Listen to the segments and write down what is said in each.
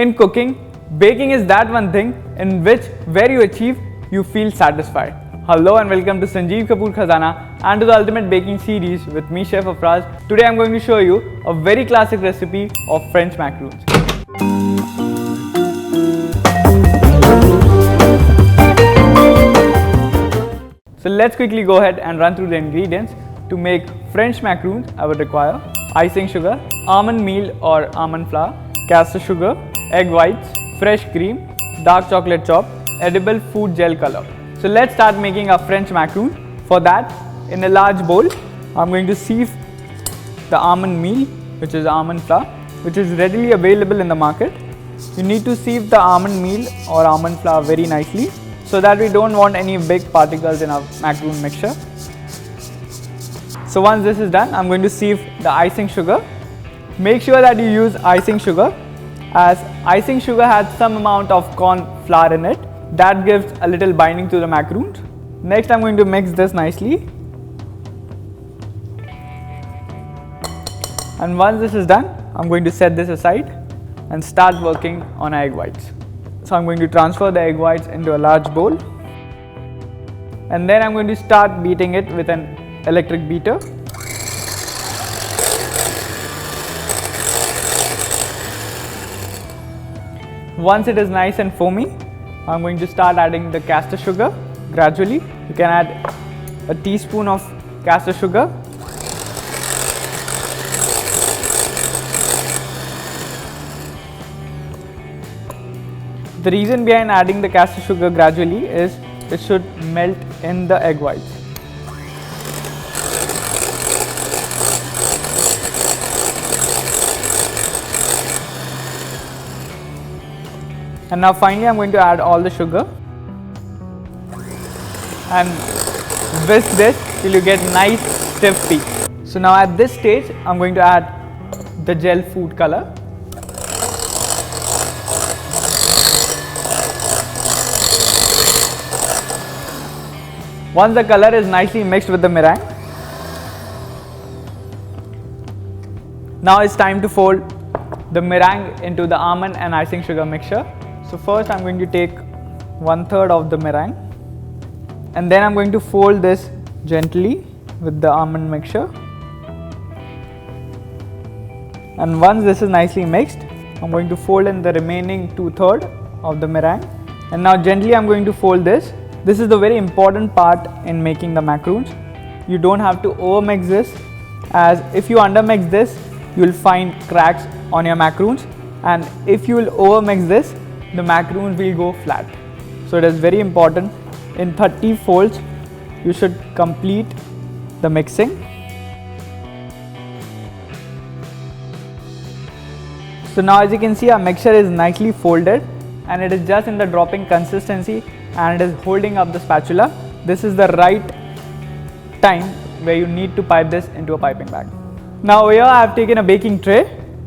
In cooking, baking is that one thing in which where you achieve, you feel satisfied. Hello and welcome to Sanjeev Kapoor Khazana and to the Ultimate Baking Series with me, Chef Afraz. Today I'm going to show you a very classic recipe of French macaroons. So let's quickly go ahead and run through the ingredients. To make French macaroons, I would require icing sugar, almond meal or almond flour, castor sugar, egg whites, fresh cream, dark chocolate chop, edible food gel color. So let's start making our French macaroon. For that, in a large bowl, I'm going to sieve the almond meal, which is almond flour, which is readily available in the market. You need to sieve the almond meal or almond flour very nicely so that we don't want any big particles in our macaroon mixture. So once this is done, I'm going to sieve the icing sugar. Make sure that you use icing sugar, as icing sugar has some amount of corn flour in it that gives a little binding to the macaroons. Next, I'm going to mix this nicely. And once this is done, I'm going to set this aside and start working on egg whites. So I'm going to transfer the egg whites into a large bowl. And then I'm going to start beating it with an electric beater. Once it is nice and foamy, I'm going to start adding the castor sugar gradually. You can add a teaspoon of castor sugar. The reason behind adding the castor sugar gradually is it should melt in the egg whites. And now finally I'm going to add all the sugar and whisk this till you get nice stiff peaks. So now at this stage I'm going to add the gel food color. Once the color is nicely mixed with the meringue, now it's time to fold the meringue into the almond and icing sugar mixture. So first I'm going to take 1/3 of the meringue and then I'm going to fold this gently with the almond mixture. And once this is nicely mixed, I'm going to fold in the remaining 2/3 of the meringue. And now gently I'm going to fold this. This is the very important part in making the macaroons. You don't have to overmix this, as if you undermix this, you will find cracks on your macaroons, and if you will overmix this, the macaroons will go flat. So it is very important. In 30 folds, you should complete the mixing. So now as you can see, our mixture is nicely folded and it is just in the dropping consistency and it is holding up the spatula. This is the right time where you need to pipe this into a piping bag. Now here I have taken a baking tray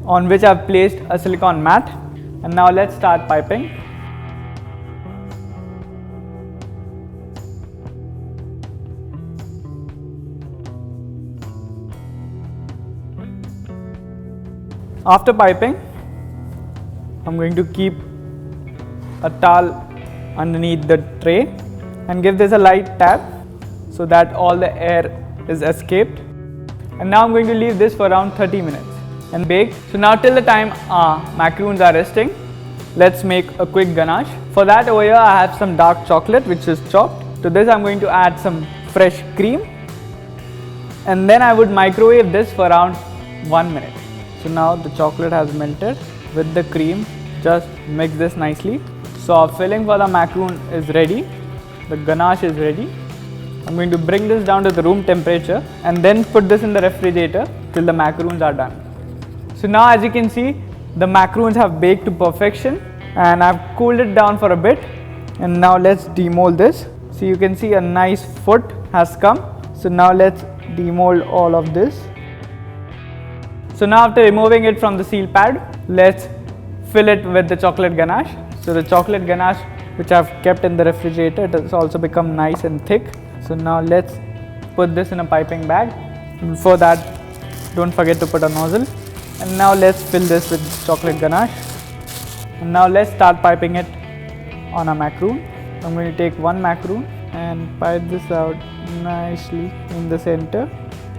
on which I have placed a silicone mat, and now let's start piping. After piping, I'm going to keep a towel underneath the tray and give this a light tap so that all the air is escaped. And now I'm going to leave this for around 30 minutes and bake. So now till the time our macaroons are resting, let's make a quick ganache. For that, over here I have some dark chocolate which is chopped. To this I'm going to add some fresh cream and then I would microwave this for around 1 minute. So now the chocolate has melted with the cream. Just mix this nicely. So our filling for the macaroon is ready. The ganache is ready. I'm going to bring this down to the room temperature and then put this in the refrigerator till the macaroons are done. So now as you can see, the macaroons have baked to perfection and I've cooled it down for a bit. And now let's demold this. So you can see a nice foot has come. So now let's demold all of this. So now after removing it from the seal pad, let's fill it with the chocolate ganache. So the chocolate ganache which I've kept in the refrigerator, it has also become nice and thick. So now let's put this in a piping bag. Before that, don't forget to put a nozzle. And now let's fill this with chocolate ganache. And now let's start piping it on a macaroon. I'm going to take one macaroon and pipe this out nicely in the center.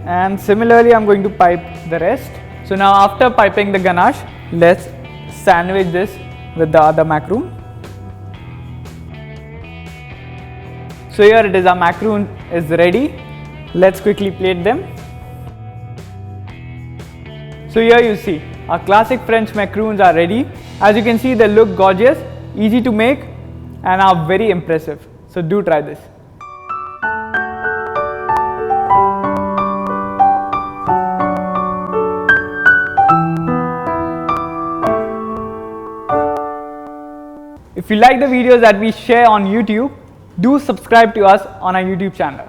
And similarly, I'm going to pipe the rest. So now after piping the ganache, let's sandwich this with the other macaroon. So here it is, our macaroon is ready. Let's quickly plate them. So here you see, our classic French macaroons are ready. As you can see, they look gorgeous, easy to make and are very impressive. So do try this. If you like the videos that we share on YouTube, do subscribe to us on our YouTube channel.